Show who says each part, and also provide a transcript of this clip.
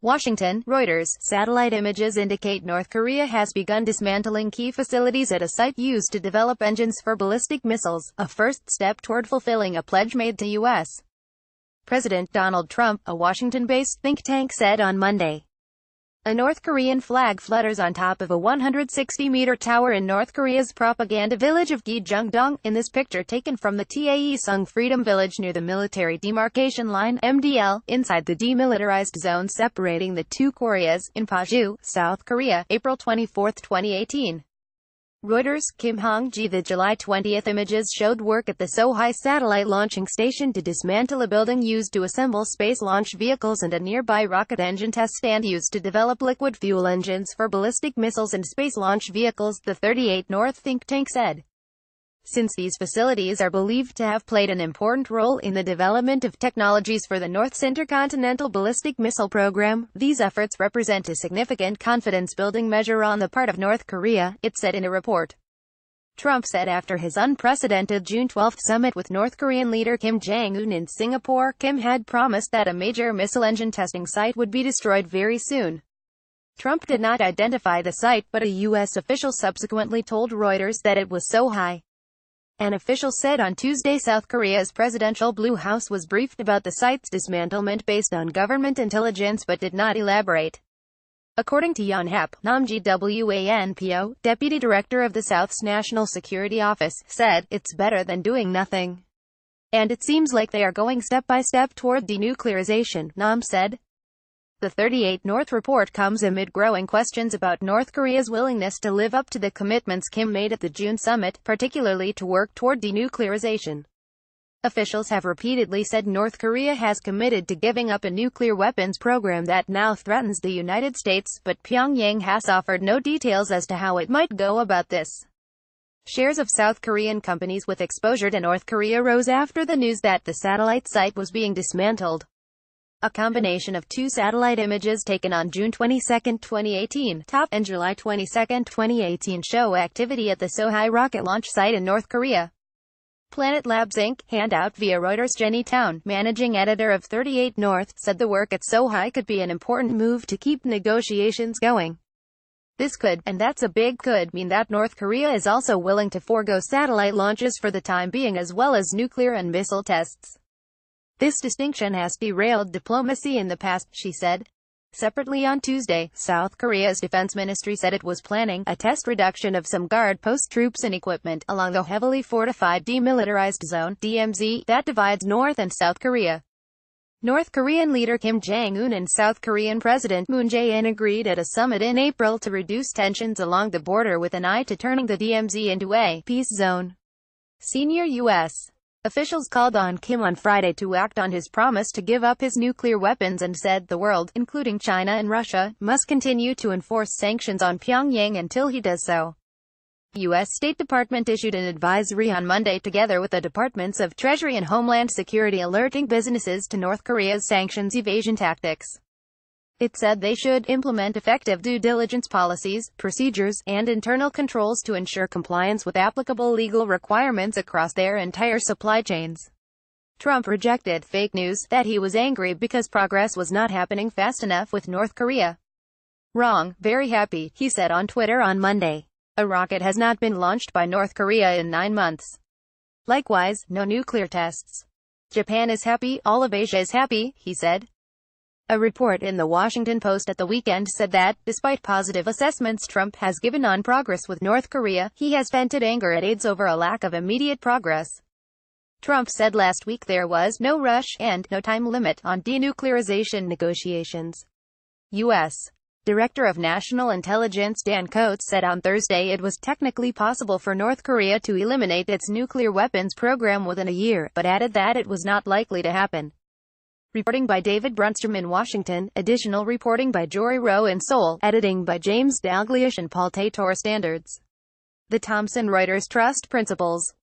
Speaker 1: Washington, Reuters. Satellite images indicate North Korea has begun dismantling key facilities at a site used to develop engines for ballistic missiles, a first step toward fulfilling a pledge made to U.S. President Donald Trump, a Washington-based think tank said on Monday. A North Korean flag flutters on top of a 160-meter tower in North Korea's propaganda village of Gyeongdong, in this picture taken from the Taesung Freedom Village near the Military Demarcation Line (MDL), inside the demilitarized zone separating the two Koreas, in Paju, South Korea, April 24, 2018. Reuters. Kim Hong-ji. The July 20 images showed work at the Sohae satellite launching station to dismantle a building used to assemble space launch vehicles and a nearby rocket engine test stand used to develop liquid fuel engines for ballistic missiles and space launch vehicles, the 38 North think tank said. Since these facilities are believed to have played an important role in the development of technologies for the North's intercontinental ballistic missile program, these efforts represent a significant confidence-building measure on the part of North Korea, it said in a report. Trump said after his unprecedented June 12 summit with North Korean leader Kim Jong-un in Singapore, Kim had promised that a major missile engine testing site would be destroyed very soon. Trump did not identify the site, but a U.S. official subsequently told Reuters that it was Sohae. An official said on Tuesday South Korea's presidential Blue House was briefed about the site's dismantlement based on government intelligence but did not elaborate. According to Yonhap Namji-Wanpo, deputy director of the South's National Security Office, said, "It's better than doing nothing. And it seems like they are going step by step toward denuclearization," Nam said. The 38 North report comes amid growing questions about North Korea's willingness to live up to the commitments Kim made at the June summit, particularly to work toward denuclearization. Officials have repeatedly said North Korea has committed to giving up a nuclear weapons program that now threatens the United States, but Pyongyang has offered no details as to how it might go about this. Shares of South Korean companies with exposure to North Korea rose after the news that the satellite site was being dismantled. A combination of two satellite images taken on June 22, 2018, top, and July 22, 2018 show activity at the Sohae rocket launch site in North Korea. Planet Labs Inc., handout via Reuters. Jenny Town, managing editor of 38 North, said the work at Sohae could be an important move to keep negotiations going. This could, and that's a big could, mean that North Korea is also willing to forego satellite launches for the time being as well as nuclear and missile tests. This distinction has derailed diplomacy in the past, she said. Separately on Tuesday, South Korea's defense ministry said it was planning a test reduction of some guard post troops and equipment along the heavily fortified demilitarized zone (DMZ) that divides North and South Korea. North Korean leader Kim Jong-un and South Korean President Moon Jae-in agreed at a summit in April to reduce tensions along the border with an eye to turning the DMZ into a peace zone. Senior U.S. officials called on Kim on Friday to act on his promise to give up his nuclear weapons and said the world, including China and Russia, must continue to enforce sanctions on Pyongyang until he does so. The U.S. State Department issued an advisory on Monday together with the Departments of Treasury and Homeland Security alerting businesses to North Korea's sanctions evasion tactics. It said they should implement effective due diligence policies, procedures, and internal controls to ensure compliance with applicable legal requirements across their entire supply chains. Trump rejected fake news that he was angry because progress was not happening fast enough with North Korea. "Wrong, very happy," he said on Twitter on Monday. A rocket has not been launched by North Korea in 9 months. Likewise, no nuclear tests. "Japan is happy, all of Asia is happy," he said. A report in the Washington Post at the weekend said that, despite positive assessments Trump has given on progress with North Korea, he has vented anger at aides over a lack of immediate progress. Trump said last week there was no rush and no time limit on denuclearization negotiations. U.S. Director of National Intelligence Dan Coats said on Thursday it was technically possible for North Korea to eliminate its nuclear weapons program within a year, but added that it was not likely to happen. Reporting by David Brunstrom in Washington, additional reporting by Jory Rowe in Seoul, editing by James Dalglish and Paul Tator. Standards. The Thomson Reuters Trust Principles.